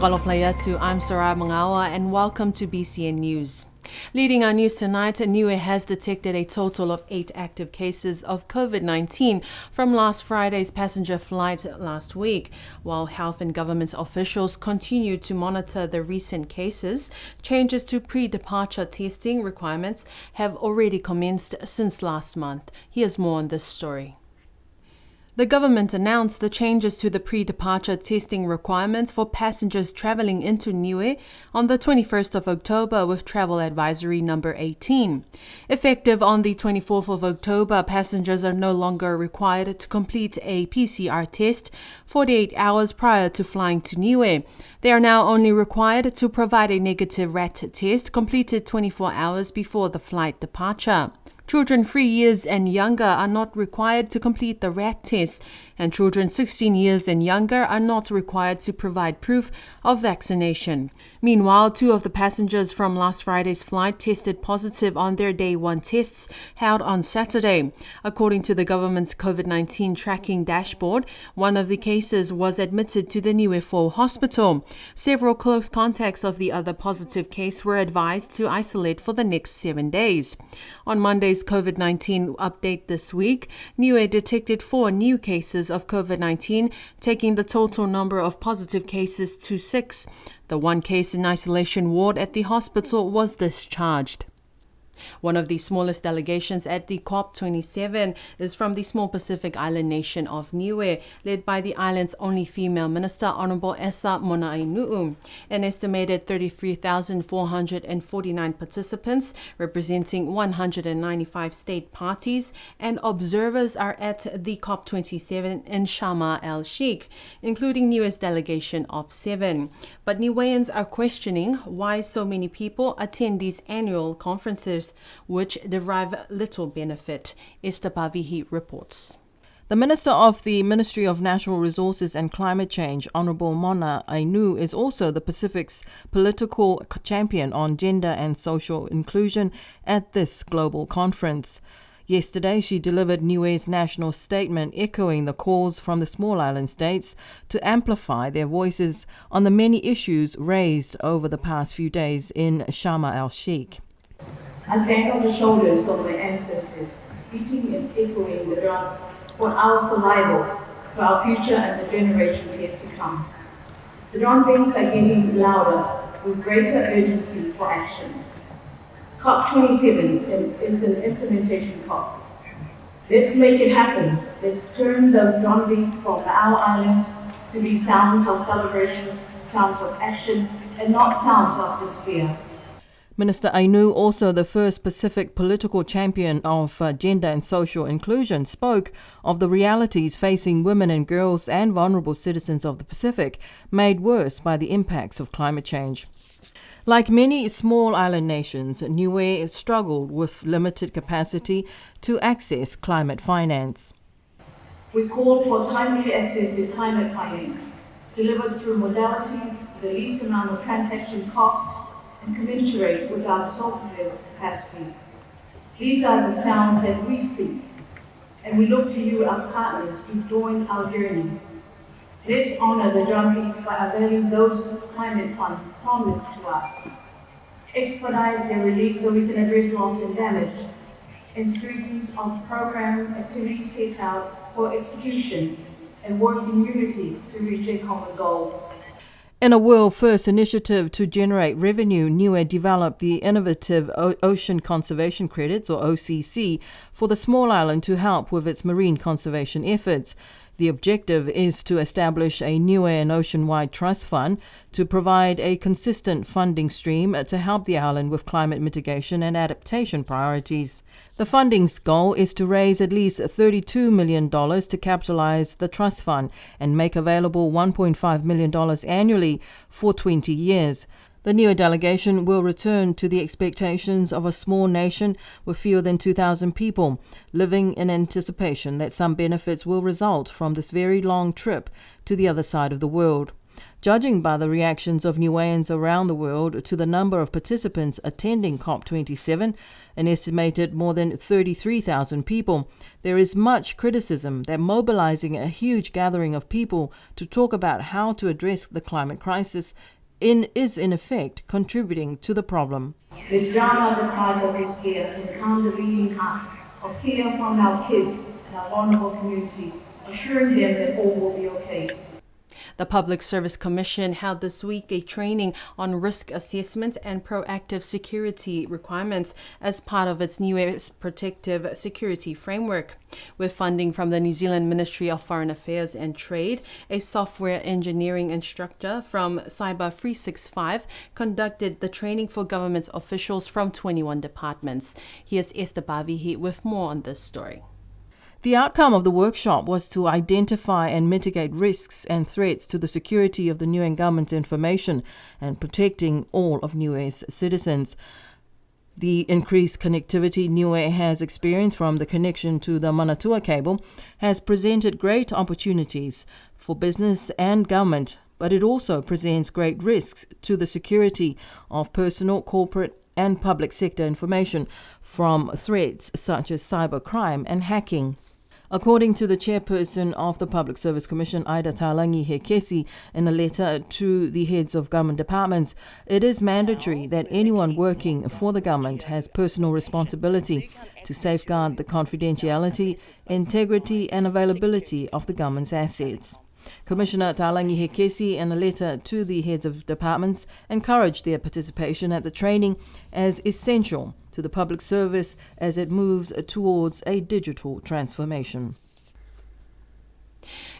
Kaloflayatu, I'm Sarah Mangawa and welcome to BCN News. Leading our news tonight, Niue has detected a total of 8 active cases of COVID-19 from last Friday's passenger flight last week. While health and government officials continue to monitor the recent cases, changes to pre-departure testing requirements have already commenced since last month. Here's more on this story. The government announced the changes to the pre-departure testing requirements for passengers travelling into Niue on the 21st of October with Travel Advisory number 18. Effective on the 24th of October, passengers are no longer required to complete a PCR test 48 hours prior to flying to Niue. They are now only required to provide a negative RAT test completed 24 hours before the flight departure. Children 3 years and younger are not required to complete the RAT test, and children 16 years and younger are not required to provide proof of vaccination. Meanwhile, 2 of the passengers from last Friday's flight tested positive on their Day 1 tests held on Saturday. According to the government's COVID-19 tracking dashboard, one of the cases was admitted to the Niue 4 hospital. Several close contacts of the other positive case were advised to isolate for the next 7 days. On Monday's COVID-19 update this week, Niue detected 4 new cases of COVID-19, taking the total number of positive cases to 6. The 1 case in isolation ward at the hospital was discharged. One of the smallest delegations at the COP27 is from the small Pacific island nation of Niue, led by the island's only female minister, Honorable Esa Mona'ainu'u. An estimated 33,449 participants, representing 195 state parties and observers, are at the COP27 in Sharm el-Sheikh, including Niue's delegation of 7. But Niueans are questioning why so many people attend these annual conferences, which derive little benefit. Esther Pavihi reports. The Minister of the Ministry of Natural Resources and Climate Change, Honorable Mona Ainu, is also the Pacific's political champion on gender and social inclusion at this global conference. Yesterday, she delivered Niue's national statement echoing the calls from the small island states to amplify their voices on the many issues raised over the past few days in Sharm el-Sheikh. I stand on the shoulders of my ancestors, beating and echoing the drums for our survival, for our future and the generations yet to come. The drum beats are getting louder with greater urgency for action. COP27 is an implementation COP. Let's make it happen. Let's turn those drum beats from our islands to be sounds of celebrations, sounds of action, and not sounds of despair. Minister Ainu, also the first Pacific political champion of gender and social inclusion, spoke of the realities facing women and girls and vulnerable citizens of the Pacific, made worse by the impacts of climate change. Like many small island nations, Niue struggled with limited capacity to access climate finance. We called for timely access to climate finance, delivered through modalities, the least amount of transaction cost, and commensurate with our absorptive capacity. These are the sounds that we seek, and we look to you, our partners, to join our journey. Let's honor the drumbeats by availing those climate funds promised to us. Expedite their release so we can address loss and damage, and streams of program activities set out for execution and work in unity to reach a common goal. In a world-first initiative to generate revenue, Niue developed the innovative Ocean Conservation Credits, or OCC, for the small island to help with its marine conservation efforts. The objective is to establish a Niue and ocean-wide trust fund to provide a consistent funding stream to help the island with climate mitigation and adaptation priorities. The funding's goal is to raise at least $32 million to capitalize the trust fund and make available $1.5 million annually for 20 years. The Niue delegation will return to the expectations of a small nation with fewer than 2,000 people, living in anticipation that some benefits will result from this very long trip to the other side of the world. Judging by the reactions of Niueans around the world to the number of participants attending COP27, an estimated more than 33,000 people, there is much criticism that mobilizing a huge gathering of people to talk about how to address the climate crisis is in effect contributing to the problem. Let's drown out the cries of despair and calm the beating heart of fear from our kids and our vulnerable communities, assuring them that all will be okay. The Public Service Commission held this week a training on risk assessment and proactive security requirements as part of its new protective security framework. With funding from the New Zealand Ministry of Foreign Affairs and Trade, a software engineering instructor from Cyber 365 conducted the training for government officials from 21 departments. Here's Esther Bavihi with more on this story. The outcome of the workshop was to identify and mitigate risks and threats to the security of the Niue government's information and protecting all of Niue's citizens. The increased connectivity Niue has experienced from the connection to the Manatua cable has presented great opportunities for business and government, but it also presents great risks to the security of personal, corporate, and public sector information from threats such as cybercrime and hacking. According to the chairperson of the Public Service Commission, Aida Talangi Hekesi, in a letter to the heads of government departments, it is mandatory that anyone working for the government has personal responsibility to safeguard the confidentiality, integrity and availability of the government's assets. Commissioner Talangi Hekesi, in a letter to the heads of departments, encouraged their participation at the training as essential to the public service as it moves towards a digital transformation.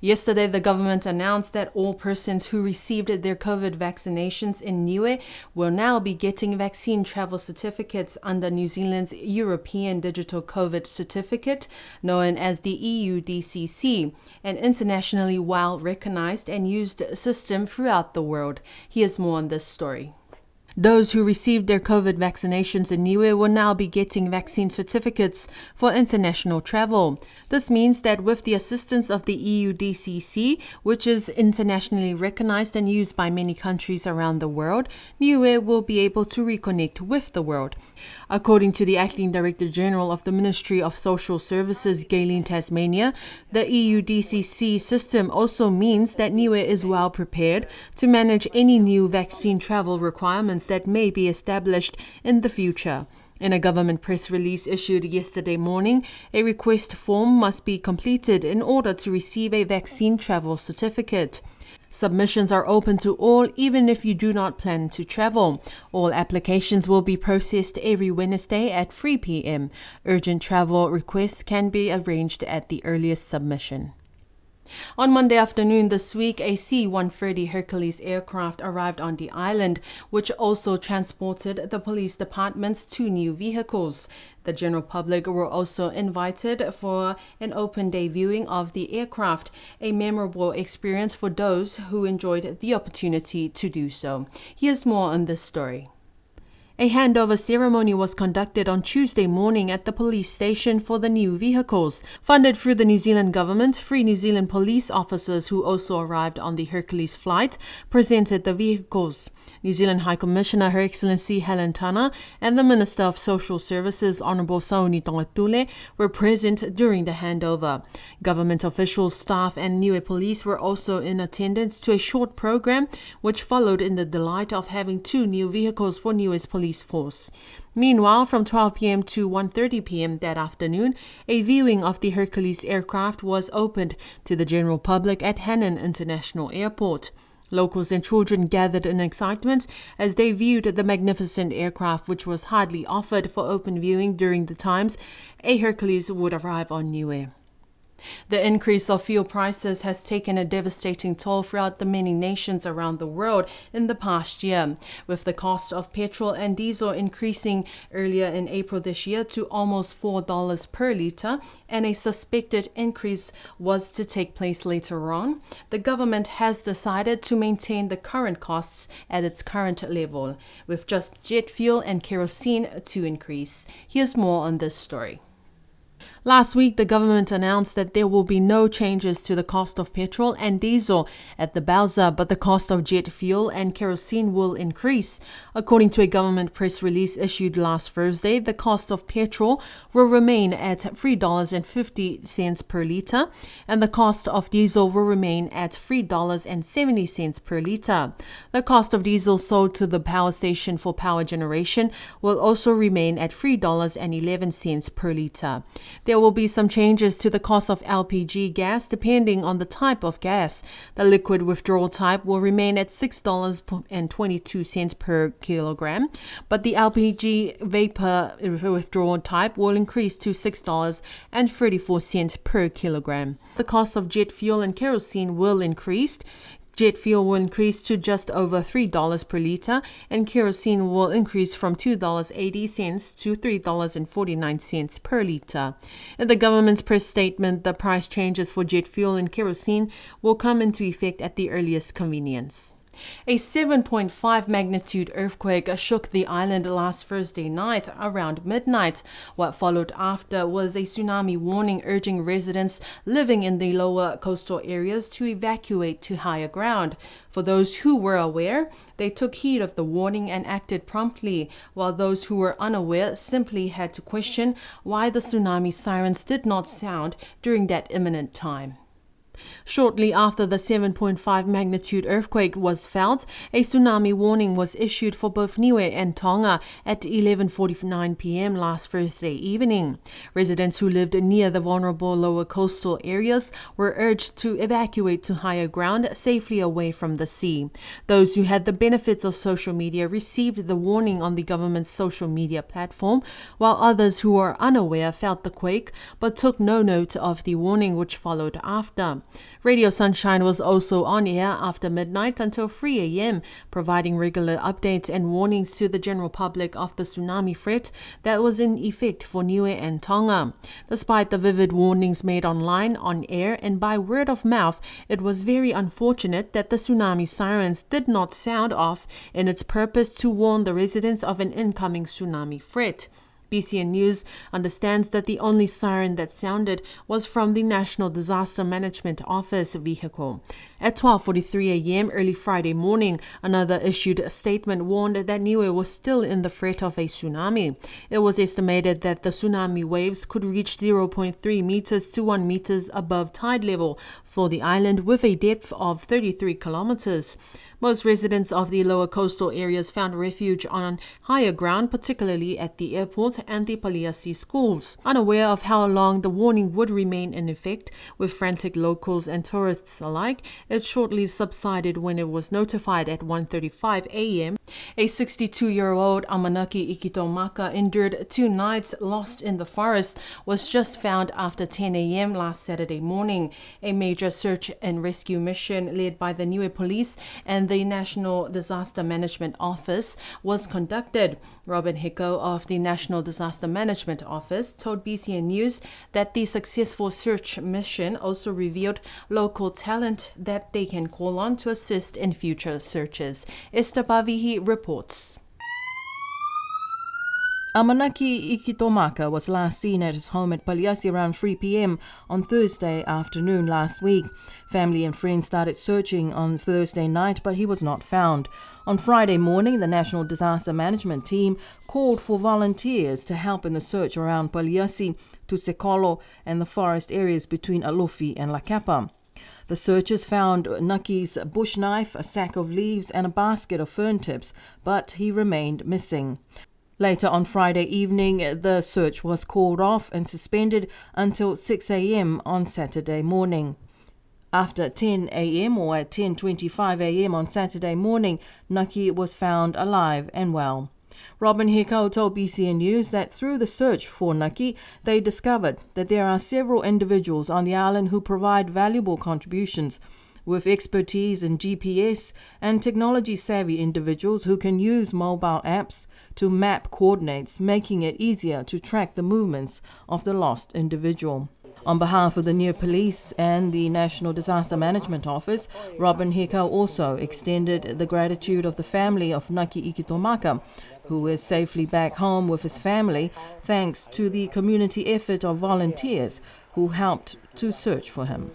Yesterday, the government announced that all persons who received their COVID vaccinations in Niue will now be getting vaccine travel certificates under New Zealand's European Digital COVID Certificate, known as the EUDCC, an internationally well-recognized and used system throughout the world. Here's more on this story. Those who received their COVID vaccinations in Niue will now be getting vaccine certificates for international travel. This means that with the assistance of the EUDCC, which is internationally recognized and used by many countries around the world, Niue will be able to reconnect with the world. According to the Acting Director General of the Ministry of Social Services, Gayleen Tasmania, the EUDCC system also means that Niue is well prepared to manage any new vaccine travel requirements that may be established in the future. In a government press release issued yesterday morning, a request form must be completed in order to receive a vaccine travel certificate. Submissions are open to all, even if you do not plan to travel. All applications will be processed every Wednesday at 3 p.m. Urgent travel requests can be arranged at the earliest submission. On Monday afternoon this week, a C-130 Hercules aircraft arrived on the island, which also transported the police department's 2 new vehicles. The general public were also invited for an open-day viewing of the aircraft, a memorable experience for those who enjoyed the opportunity to do so. Here's more on this story. A handover ceremony was conducted on Tuesday morning at the police station for the new vehicles. Funded through the New Zealand government, 3 New Zealand police officers who also arrived on the Hercules flight presented the vehicles. New Zealand High Commissioner Her Excellency Helen Tana and the Minister of Social Services Honourable Sauni Tongatule were present during the handover. Government officials, staff and Niue Police were also in attendance to a short program which followed in the delight of having 2 new vehicles for Niue's police force. Meanwhile, from 12 p.m. to 1:30 p.m. that afternoon, a viewing of the Hercules aircraft was opened to the general public at Hannan International Airport. Locals and children gathered in excitement as they viewed the magnificent aircraft, which was hardly offered for open viewing during the times a Hercules would arrive on Niue. The increase of fuel prices has taken a devastating toll throughout the many nations around the world in the past year, with the cost of petrol and diesel increasing earlier in April this year to almost $4 per litre, and a suspected increase was to take place later on. The government has decided to maintain the current costs at its current level, with just jet fuel and kerosene to increase. Here's more on this story. Last week, the government announced that there will be no changes to the cost of petrol and diesel at the Bowser, but the cost of jet fuel and kerosene will increase. According to a government press release issued last Thursday, the cost of petrol will remain at $3.50 per litre, and the cost of diesel will remain at $3.70 per litre. The cost of diesel sold to the power station for power generation will also remain at $3.11 per litre. There will be some changes to the cost of LPG gas depending on the type of gas. The liquid withdrawal type will remain at $6.22 per kilogram, but the LPG vapor withdrawal type will increase to $6.34 per kilogram. The cost of jet fuel and kerosene will increase. Jet fuel will increase to just over $3 per litre, and kerosene will increase from $2.80 to $3.49 per litre. In the government's press statement, the price changes for jet fuel and kerosene will come into effect at the earliest convenience. A 7.5 magnitude earthquake shook the island last Thursday night around midnight. What followed after was a tsunami warning urging residents living in the lower coastal areas to evacuate to higher ground. For those who were aware, they took heed of the warning and acted promptly, while those who were unaware simply had to question why the tsunami sirens did not sound during that imminent time. Shortly after the 7.5 magnitude earthquake was felt, a tsunami warning was issued for both Niue and Tonga at 11:49 p.m. last Thursday evening. Residents who lived near the vulnerable lower coastal areas were urged to evacuate to higher ground safely away from the sea. Those who had the benefits of social media received the warning on the government's social media platform, while others who were unaware felt the quake but took no note of the warning which followed after. Radio Sunshine was also on air after midnight until 3 a.m., providing regular updates and warnings to the general public of the tsunami threat that was in effect for Niue and Tonga. Despite the vivid warnings made online, on air, and by word of mouth, it was very unfortunate that the tsunami sirens did not sound off in its purpose to warn the residents of an incoming tsunami threat. BCN News understands that the only siren that sounded was from the National Disaster Management Office vehicle. At 12:43 a.m. early Friday morning, another issued a statement warned that Niue was still in the threat of a tsunami. It was estimated that the tsunami waves could reach 0.3 meters to 1 meters above tide level for the island, with a depth of 33 kilometers. Most residents of the lower coastal areas found refuge on higher ground, particularly at the airport and the Paliasi schools. Unaware of how long the warning would remain in effect, with frantic locals and tourists alike, it shortly subsided when it was notified at 1:35 a.m. A 62-year-old Amanaki Ikitomaka endured 2 nights lost in the forest was just found after 10 a.m. last Saturday morning. A major search and rescue mission led by the Niue Police and the National Disaster Management Office was conducted. Robin Hicko of the National Disaster Management Office told BCN News that the successful search mission also revealed local talent that they can call on to assist in future searches. Esther Pavihi reports. Amanaki Ikitomaka was last seen at his home at Paliasi around 3 p.m. on Thursday afternoon last week. Family and friends started searching on Thursday night, but he was not found. On Friday morning, the National Disaster Management Team called for volunteers to help in the search around Paliasi, Tusekolo, and the forest areas between Alofi and Lakapa. The searchers found Naki's bush knife, a sack of leaves, and a basket of fern tips, but he remained missing. Later on Friday evening, the search was called off and suspended until 6 a.m. on Saturday morning. After 10 a.m. or at 10:25 a.m. on Saturday morning, Naki was found alive and well. Robin Hicko told BCN News that through the search for Naki, they discovered that there are several individuals on the island who provide valuable contributions, with expertise in GPS and technology-savvy individuals who can use mobile apps to map coordinates, making it easier to track the movements of the lost individual. On behalf of the Niue Police and the National Disaster Management Office, Robin Hicko also extended the gratitude of the family of Naki Ikitomaka who is safely back home with his family thanks to the community effort of volunteers who helped to search for him.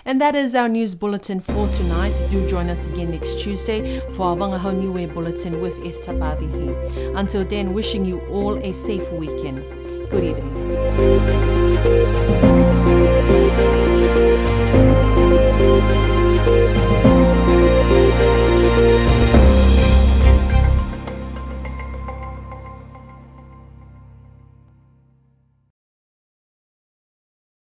And that is our news bulletin for tonight. Do join us again next Tuesday for our Wangahau Niue Bulletin with Esther Bavihi. Until then, wishing you all a safe weekend. Good evening.